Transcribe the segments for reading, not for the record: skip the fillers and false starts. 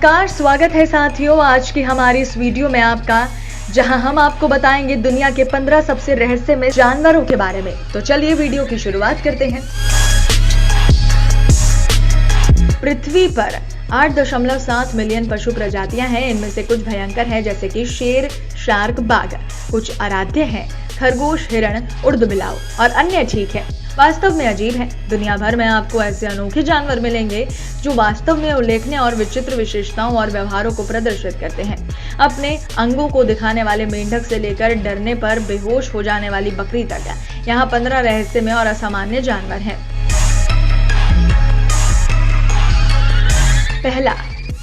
नमस्कार, स्वागत है साथियों आज की हमारी इस वीडियो में आपका, जहां हम आपको बताएंगे दुनिया के 15 सबसे रहस्यमय जानवरों के बारे में। तो चलिए वीडियो की शुरुआत करते हैं। पृथ्वी पर 8.7 मिलियन पशु प्रजातियां हैं। इनमें से कुछ भयंकर हैं जैसे कि शेर, शार्क, बाघ। कुछ आराध्य हैं, खरगोश, हिरण, उर्दबिलाव और अन्य ठीक है, वास्तव में अजीब है। दुनिया भर में आपको ऐसे अनोखे जानवर मिलेंगे जो वास्तव में उल्लेखनीय और विचित्र विशेषताओं और व्यवहारों को प्रदर्शित करते हैं। अपने अंगों को दिखाने वाले मेंढक से लेकर डरने पर बेहोश हो जाने वाली बकरी तक, यहाँ 15 रहस्यमय और असामान्य जानवर हैं। पहला,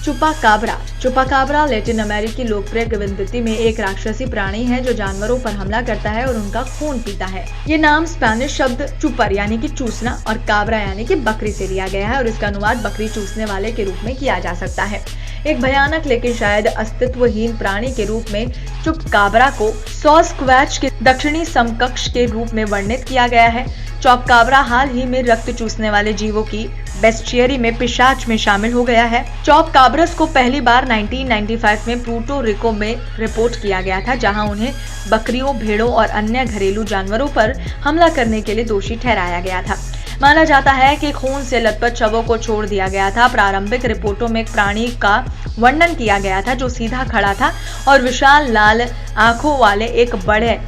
चुपाकाब्रा। चुपाकाब्रा लैटिन अमेरिकी लोकप्रिय किंवदंती में एक राक्षसी प्राणी है जो जानवरों पर हमला करता है और उनका खून पीता है। ये नाम स्पेनिश शब्द चुपर यानी कि चूसना और काब्रा यानी कि बकरी से लिया गया है और इसका अनुवाद बकरी चूसने वाले के रूप में किया जा सकता है। एक भयानक लेकिन शायद अस्तित्वहीन प्राणी के रूप में चुपकाब्रा को सॉस्क्वैच के दक्षिणी समकक्ष के रूप में वर्णित किया गया है। चौपकाब्रा हाल ही में रक्त चूसने वाले जीवों की बेस्टियरी में पिशाच में शामिल हो गया है। चौपकाब्रस को पहली बार 1995 में प्यूर्टो रिको में रिपोर्ट किया गया था, जहां उन्हें बकरियों, भेड़ों और अन्य घरेलू जानवरों पर हमला करने के लिए दोषी ठहराया गया था। माना जाता है कि खून से लथपथ शवों को छोड़ दिया गया था। प्रारंभिक रिपोर्टों में एक प्राणी का वर्णन किया गया था जो सीधा खड़ा था और विशाल लाल आंखों वाले एक बड़े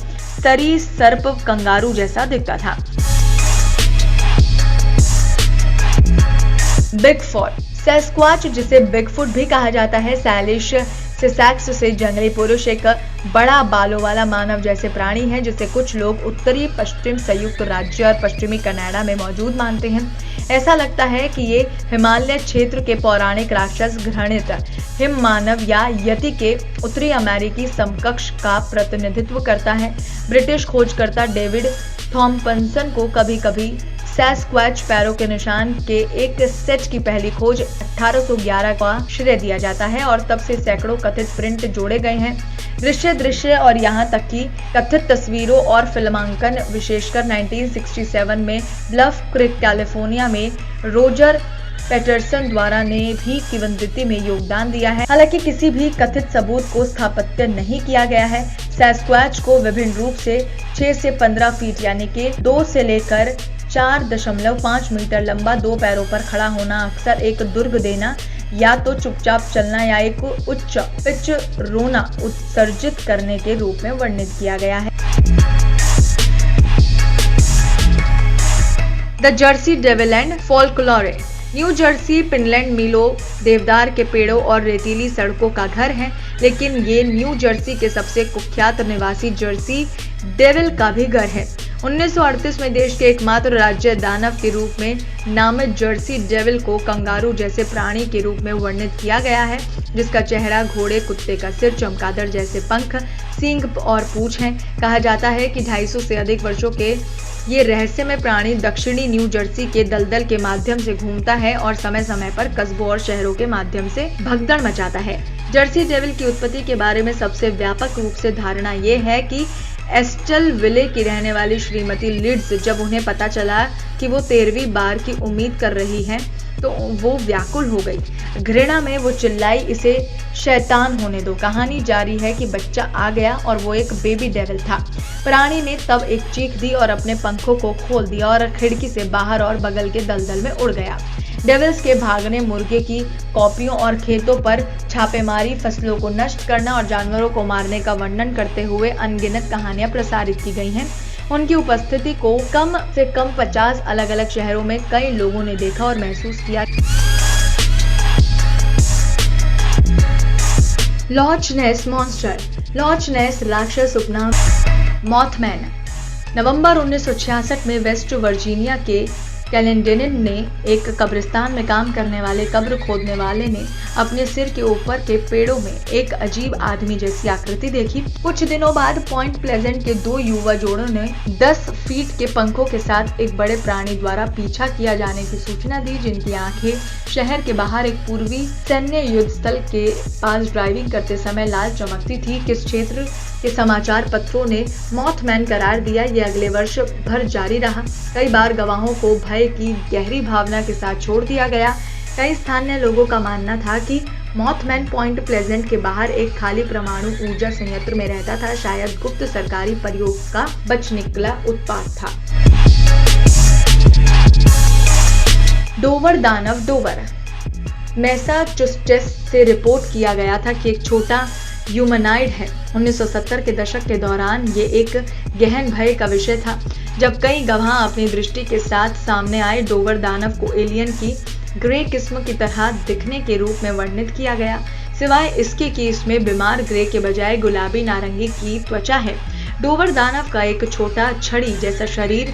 सरीसृप कंगारू जैसा दिखता था। बिगफुट। सैस्क्वाच, जिसे बिगफुट भी कहा जाता है, सैलिश सिसैक्स से जंगली पुरुष, एक बड़ा बालों वाला मानव जैसे प्राणी है जिसे कुछ लोग उत्तरी पश्चिम संयुक्त राज्य और पश्चिमी कनाडा में मौजूद मानते हैं। ऐसा लगता है कि ये हिमालय क्षेत्र के पौराणिक राक्षस घृणित हिम मानव या यति के उत्तरी अमेरिकी समकक्ष का प्रतिनिधित्व करता है। ब्रिटिश खोजकर्ता डेविड थॉम्पसन को कभी कभी सैस्क्वैच पैरों के निशान के एक सेट की पहली खोज 1811 का श्रेय दिया जाता है और तब से सैकड़ों कथित प्रिंट जोड़े गए हैं। दृश्य और यहाँ तक कि कथित तस्वीरों और फिल्मांकन, विशेषकर 1967 में ब्लफ क्रीक, कैलिफोर्निया में रोजर पैटरसन द्वारा ने भी किंवदंती में योगदान दिया है। हालांकि किसी भी कथित सबूत को स्थापित नहीं किया गया है। सैस्क्वैच को विभिन्न रूप से 6 से 15 फीट यानी कि 2 से लेकर 4.5 मीटर लंबा, 2 पैरों पर खड़ा होना, अक्सर एक दुर्ग देना, या तो चुपचाप चलना या एक उच्च पिच रोना उत्सर्जित करने के रूप में वर्णित किया गया है। The Jersey devil and folklore. New Jersey Pineland मीलों देवदार के पेड़ों और रेतीली सड़कों का घर है, लेकिन ये न्यू जर्सी के सबसे कुख्यात निवासी जर्सी डेविल का भी घर है। 1938 में देश के एकमात्र राज्य दानव के रूप में नामित जर्सी डेविल को कंगारू जैसे प्राणी के रूप में वर्णित किया गया है, जिसका चेहरा घोड़े, कुत्ते का सिर, चमगादड़ जैसे पंख, सींग और पूंछ हैं। कहा जाता है कि 250 से अधिक वर्षों के ये रहस्यमय प्राणी दक्षिणी न्यू जर्सी के दलदल के माध्यम से घूमता है और समय समय पर कस्बों और शहरों के माध्यम से भगदड़ मचाता है। जर्सी डेविल की उत्पत्ति के बारे में सबसे व्यापक रूप से धारणा ये है कि एस्टल विले की रहने वाली श्रीमती लीड्स, जब उन्हें पता चला कि वो 13वीं बार की उम्मीद कर रही हैं, तो वो व्याकुल हो गई। घृणा में वो चिल्लाई, इसे शैतान होने दो। कहानी जारी है कि बच्चा आ गया और वो एक बेबी डेविल था। प्राणी ने तब एक चीख दी और अपने पंखों को खोल दिया और खिड़की से बाहर और बगल के दलदल में उड़ गया। डेविल्स के भागने, मुर्गे की कॉपियों और खेतों पर छापेमारी, फसलों को नष्ट करना और जानवरों को मारने का वर्णन करते हुए अनगिनत कहानियां प्रसारित की गई हैं। उनकी उपस्थिति को कम से कम 50 अलग अलग शहरों में कई लोगों ने देखा और महसूस किया। लॉच नेस मॉन्स्टर। लॉच नेस राक्षस उपनाम मॉथमैन। नवंबर 1966 में वेस्ट वर्जीनिया के कैलेंडेनिन ने एक कब्रिस्तान में काम करने वाले कब्र खोदने वाले ने अपने सिर के ऊपर के पेड़ों में एक अजीब आदमी जैसी आकृति देखी। कुछ दिनों बाद पॉइंट प्लेजेंट के 2 युवा जोड़ों ने 10 फीट के पंखों के साथ एक बड़े प्राणी द्वारा पीछा किया जाने की सूचना दी, जिनकी आंखें शहर के बाहर एक पूर्वी सैन्य युद्ध स्थल के पास ड्राइविंग करते समय लाल चमकती थी। किस क्षेत्र के समाचार पत्रों ने मॉथमैन करार दिया। यह अगले वर्ष भर जारी रहा। कई बार गवाहों को भय की गहरी भावना के साथ छोड़ दिया गया। कई स्थानीय लोगों का मानना था कि मॉथमैन पॉइंट प्लेजेंट के बाहर एक खाली परमाणु ऊर्जा संयंत्र में रहता था। शायद गुप्त सरकारी प्रयोग का बच निकला उत्पाद था। डोवर दानव। डोवर मैसाचुसेट्स से रिपोर्ट किया गया था कि एक छोटा ह्यूमनॉइड है। 1970 के दशक के दौरान ये एक गहन भय का विषय था, जब कई गवाह अपनी दृष्टि के साथ सामने आए। डोवर दानव को एलियन की ग्रे किस्म की तरह दिखने के रूप में वर्णित किया गया, सिवाय इसके कि इसमें बीमार ग्रे के बजाय गुलाबी नारंगी की त्वचा है। डोवर दानव का एक छोटा छड़ी जैसा शरीर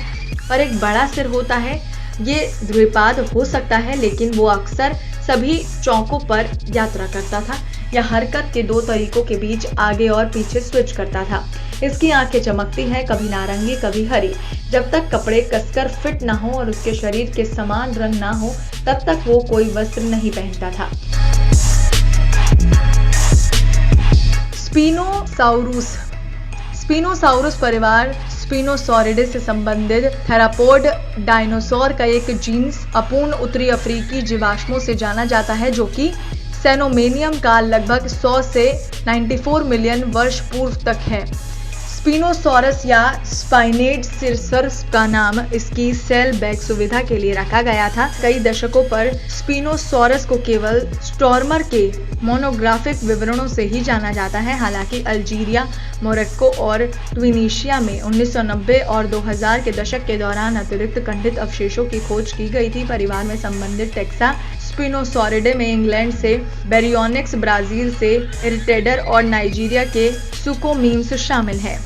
और एक बड़ा सिर होता है। ये द्विपाद हो सकता है, लेकिन वो अक्सर सभी चौकों पर यात्रा करता था या हरकत के दो तरीकों के बीच आगे और पीछे स्विच करता था। इसकी आंखें चमकती हैं, कभी नारंगी कभी हरी। जब तक कपड़े कसकर फिट ना हो और उसके शरीर के समान रंग ना हो, तब तक वो कोई वस्त्र नहीं पहनता था। स्पिनोसाउरुस। स्पिनोसाउरुस परिवार स्पिनोसॉरिडे से संबंधित थेरापोड डायनासोर का एक जीन्स अपूर्ण उत्तरी अफ्रीकी जीवाश्मों से जाना जाता है, जो कि सेनोमेनियम काल लगभग 100 से 94 मिलियन वर्ष पूर्व तक है। स्पिनोसॉरस या स्पाइनेड सिरसर्स का नाम इसकी सेल बैग सुविधा के लिए रखा गया था। कई दशकों पर स्पिनोसॉरस को केवल स्टॉर्मर के मोनोग्राफिक विवरणों से ही जाना जाता है। हालांकि अल्जीरिया, मोरक्को और ट्यूनीशिया में 1990 और 2000 के दशक के दौरान अतिरिक्त खंडित अवशेषों की खोज की गई थी। परिवार में संबंधित टेक्सा स्पिनोसॉरिडे में इंग्लैंड से बेरियोनिक्स, ब्राजील से इरिटेडर और नाइजीरिया के सुकोमीम्स शामिल है।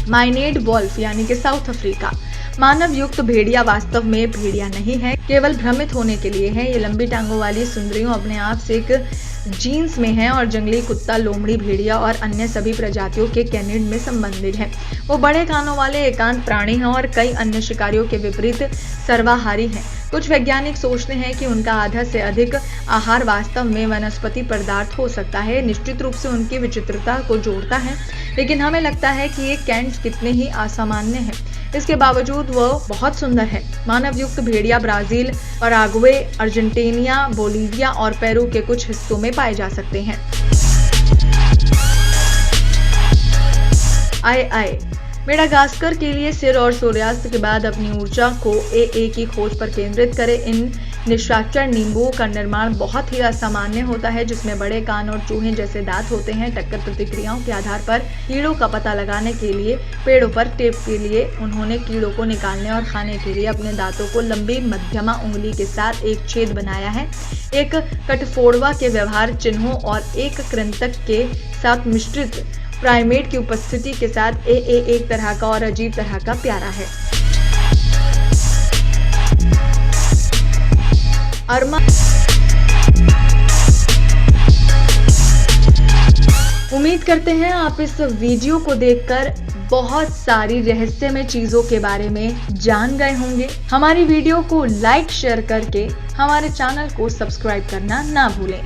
माइनेड वॉल्फ यानी कि साउथ अफ्रीका। मानव युक्त भेड़िया वास्तव में भेड़िया नहीं है, केवल भ्रमित होने के लिए है। ये लंबी टांगों वाली सुंदरियों अपने आप से एक जीन्स में है और जंगली कुत्ता, लोमड़ी, भेड़िया और अन्य सभी प्रजातियों के कैनिड में संबंधित है। वो बड़े कानों वाले एकांत प्राणी हैं और कई अन्य शिकारियों के विपरीत सर्वाहारी हैं। कुछ वैज्ञानिक सोचते हैं कि उनका आधा से अधिक आहार वास्तव में वनस्पति पदार्थ हो सकता है। निश्चित रूप से उनकी विचित्रता को जोड़ता है, लेकिन हमें लगता है कि ये कैंट कितने ही असामान्य हैं। इसके बावजूद वो बहुत सुंदर है। मानव युक्त भेड़िया ब्राजील, पराग्वे, अर्जेंटीना, बोलीविया और पेरू के कुछ हिस्सों में पाए जा सकते हैं। आई मेडागास्कर के लिए सिर और सूर्यास्त के बाद अपनी ऊर्जा को AA की खोज पर केंद्रित करें। इन निशाचर नींबुओं का निर्माण बहुत ही असामान्य होता है, जिसमें बड़े कान और चूहे जैसे दांत होते हैं। टक्कर प्रतिक्रियाओं के आधार पर कीड़ों का पता लगाने के लिए पेड़ों पर टेप के लिए उन्होंने कीड़ों को निकालने और खाने के लिए अपने दांतों को लंबी मध्यमा उंगली के साथ एक छेद बनाया है। एक कटफोड़वा के व्यवहार चिन्हों और एक कृंतक के साथ मिश्रित प्राइमेट की उपस्थिति के साथ AA एक तरह का और अजीब तरह का प्यारा है। अर्मा। उम्मीद करते हैं आप इस वीडियो को देखकर बहुत सारी रहस्यमय चीजों के बारे में जान गए होंगे। हमारी वीडियो को लाइक शेयर करके हमारे चैनल को सब्सक्राइब करना ना भूलें।